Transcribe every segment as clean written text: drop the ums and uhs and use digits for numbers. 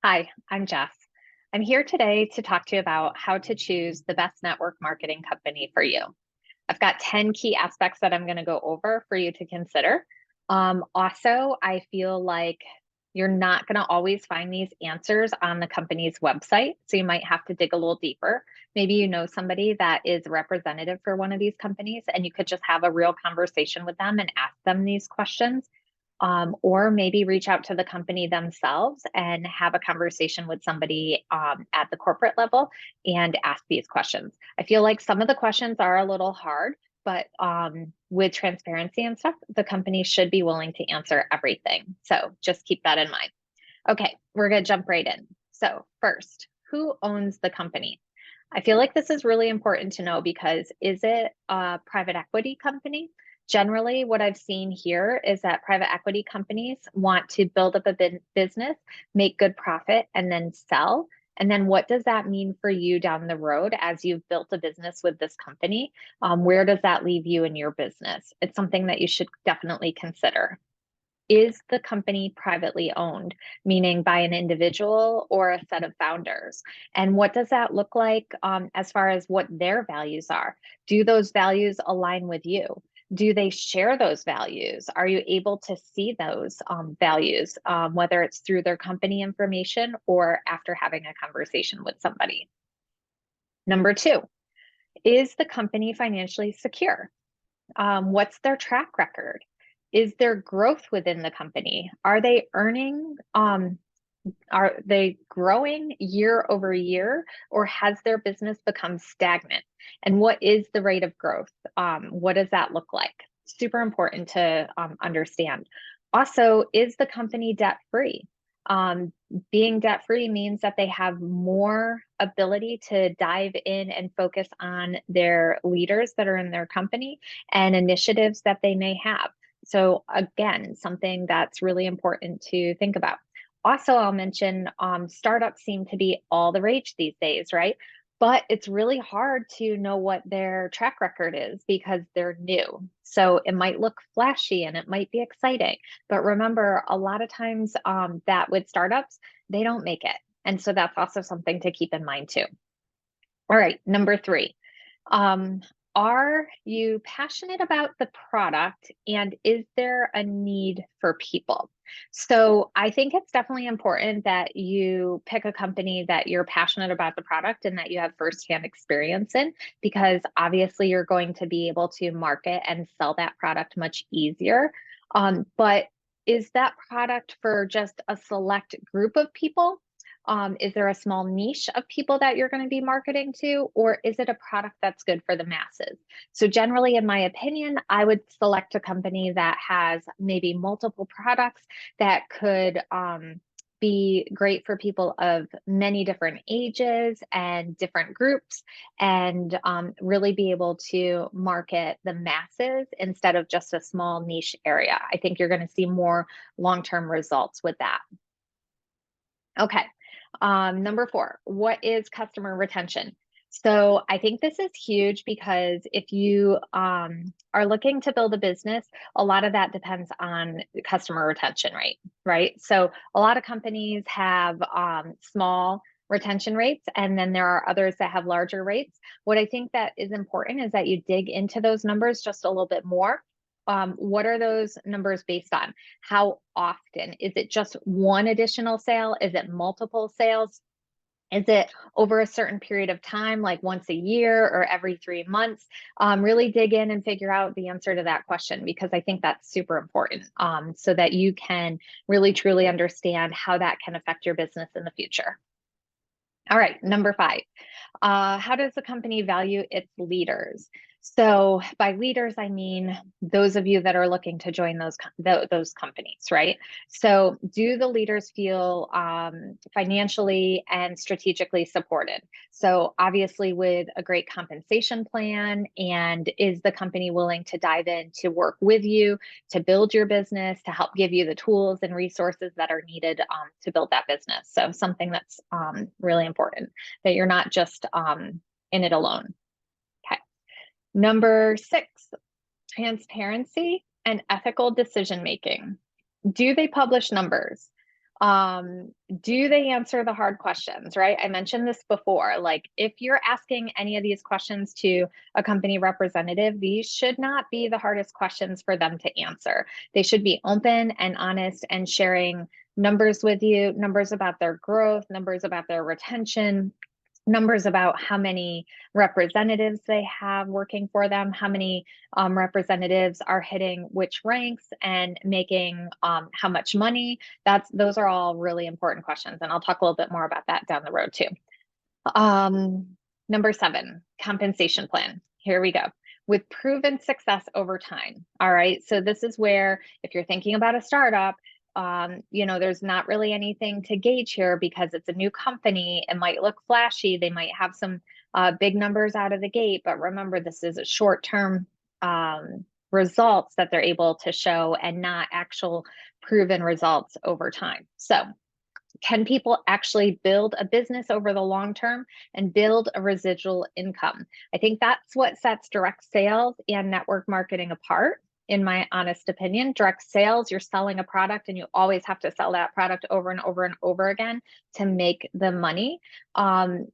Hi, I'm Jess. I'm here today to talk to you about how to choose the best network marketing company for you. I've got 10 key aspects that I'm going to go over for you to consider. Also, I feel like you're not going to always find these answers on the company's website, so you might have to dig a little deeper. Maybe you know somebody that is a representative for one of these companies, and you could just have a real conversation with them and ask them these questions, or maybe reach out to the company themselves and have a conversation with somebody at the corporate level and ask these questions. I feel like some of the questions are a little hard, but with transparency and stuff, the company should be willing to answer everything. So just keep that in mind. Okay, we're going to jump right in. So, first, who owns the company? I feel like this is really important to know because is it a private equity company? Generally, what I've seen here is that private equity companies want to build up a business, make good profit, and then sell. And then what does that mean for you down the road as you've built a business with this company? Where does that leave you in your business? It's something that you should definitely consider. Is the company privately owned, meaning by an individual or a set of founders? And what does that look like as far as what their values are? Do those values align with you? Do they share those values? Are you able to see those values, whether it's through their company information or after having a conversation with somebody? Number two, is the company financially secure? What's their track record? Is there growth within the company? Are they earning? Are they growing year over year, or has their business become stagnant? And what is the rate of growth? What does that look like? Super important to understand. Also, is the company debt free? Being debt free means that they have more ability to dive in and focus on their leaders that are in their company and initiatives that they may have. So, again, something that's really important to think about. Also, I'll mention startups seem to be all the rage these days, right? But it's really hard to know what their track record is because they're new. So it might look flashy and it might be exciting. But remember, a lot of times that with startups, they don't make it. And so that's also something to keep in mind too. All right, number three. Um, are you passionate about the product and is there a need for people? So I think it's definitely important that you pick a company that you're passionate about the product and that you have firsthand experience in, because obviously you're going to be able to market and sell that product much easier. But is that product for just a select group of people? Is there a small niche of people that you're going to be marketing to, or is it a product that's good for the masses? So, generally, in my opinion, I would select a company that has maybe multiple products that could be great for people of many different ages and different groups, and really be able to market the masses instead of just a small niche area. I think you're going to see more long-term results with that. Okay. Number four, what is customer retention? So I think this is huge because if you are looking to build a business, a lot of that depends on customer retention rate, right? So a lot of companies have small retention rates, and then there are others that have larger rates. What I think that is important is that you dig into those numbers just a little bit more. What are those numbers based on? How often? Is it just one additional sale? Is it multiple sales? Is it over a certain period of time, like once a year or every 3 months? Really dig in and figure out the answer to that question, because I think that's super important, so that you can really truly understand how that can affect your business in the future. All right, number five. How does the company value its leaders? So by leaders, I mean those of you that are looking to join those companies, right? So do the leaders feel financially and strategically supported? So obviously with a great compensation plan, and is the company willing to dive in to work with you to build your business, to help give you the tools and resources that are needed to build that business? So something that's really important, that you're not just in it alone. Okay. Number six, transparency and ethical decision making. Do they publish numbers? Do they answer the hard questions, right? I mentioned this before. Like, if you're asking any of these questions to a company representative, these should not be the hardest questions for them to answer. They should be open and honest and sharing numbers with you, numbers about their growth, numbers about their retention, numbers about how many representatives they have working for them, how many representatives are hitting which ranks and making how much money. Those are all really important questions, and I'll talk a little bit more about that down the road too. Number 7, compensation plan. Here we go. With proven success over time. All right. So this is where, if you're thinking about a startup, there's not really anything to gauge here because it's a new company. It might look flashy. They might have some big numbers out of the gate, but remember, this is a short-term results that they're able to show and not actual proven results over time. So can people actually build a business over the long term and build a residual income? I think that's what sets direct sales and network marketing apart, in my honest opinion. Direct sales, you're selling a product and you always have to sell that product over and over and over again to make the money.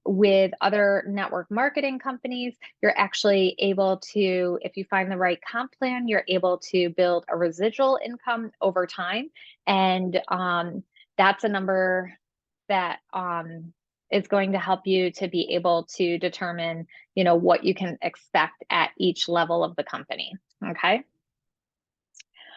With other network marketing companies, you're actually able to, if you find the right comp plan, you're able to build a residual income over time. And that's a number that is going to help you to be able to determine, what you can expect at each level of the company. Okay.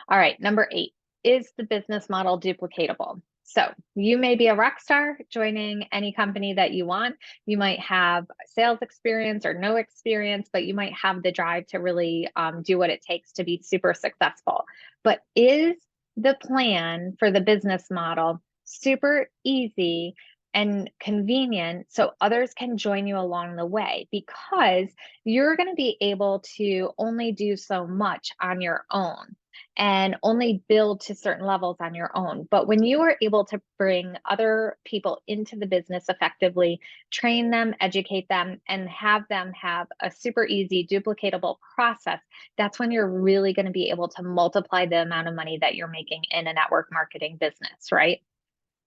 All right. Number 8, is the business model duplicatable? So you may be a rock star joining any company that you want. You might have sales experience or no experience, but you might have the drive to really do what it takes to be super successful. But is the plan for the business model super easy and convenient so others can join you along the way? Because you're going to be able to only do so much on your own and only build to certain levels on your own. But when you are able to bring other people into the business effectively, train them, educate them, and have them have a super easy, duplicatable process, that's when you're really going to be able to multiply the amount of money that you're making in a network marketing business, right?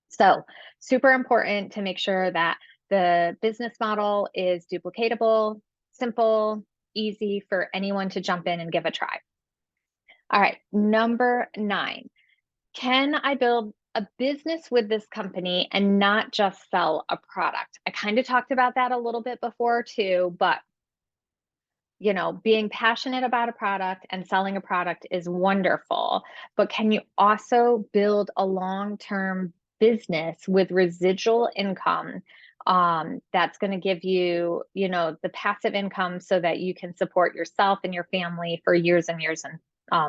So super important to make sure that the business model is duplicatable, simple, easy for anyone to jump in and give a try. All right, number 9, can I build a business with this company and not just sell a product? I kind of talked about that a little bit before too, but being passionate about a product and selling a product is wonderful, but can you also build a long-term business with residual income that's going to give you, the passive income so that you can support yourself and your family for years and years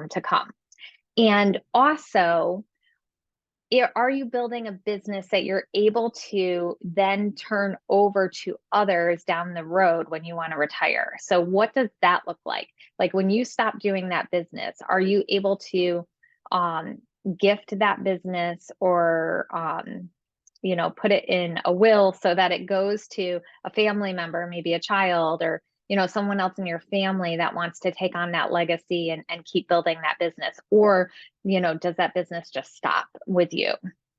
to come? And also, are you building a business that you're able to then turn over to others down the road when you want to retire? So what does that look like? Like, when you stop doing that business, are you able to gift that business or put it in a will so that it goes to a family member, maybe a child, or someone else in your family that wants to take on that legacy and keep building that business? Or does that business just stop with you?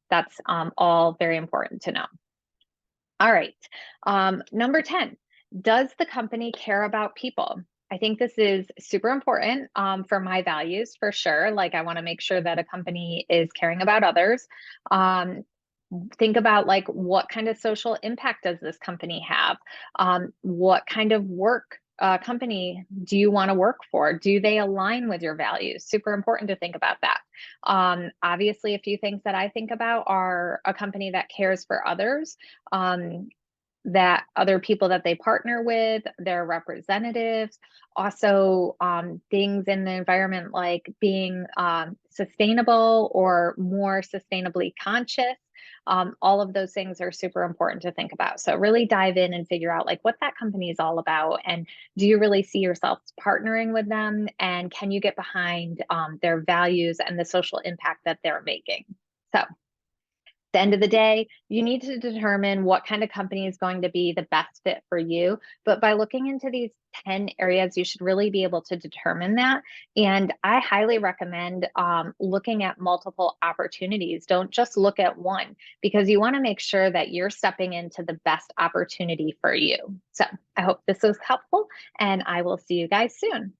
That's all very important to know. All right. Number 10, does the company care about people? I think this is super important for my values, for sure. Like, I want to make sure that a company is caring about others. Think about, like, what kind of social impact does this company have? What kind of work company do you want to work for? Do they align with your values? Super important to think about that. Obviously, a few things that I think about are a company that cares for others, that other people that they partner with, their representatives, also things in the environment like being sustainable or more sustainably conscious. All of those things are super important to think about. So really dive in and figure out, like, what that company is all about, and do you really see yourself partnering with them, and can you get behind their values and the social impact that they're making? So the end of the day, you need to determine what kind of company is going to be the best fit for you. But by looking into these 10 areas, you should really be able to determine that. And I highly recommend looking at multiple opportunities. Don't just look at one, because you want to make sure that you're stepping into the best opportunity for you. So I hope this was helpful, and I will see you guys soon.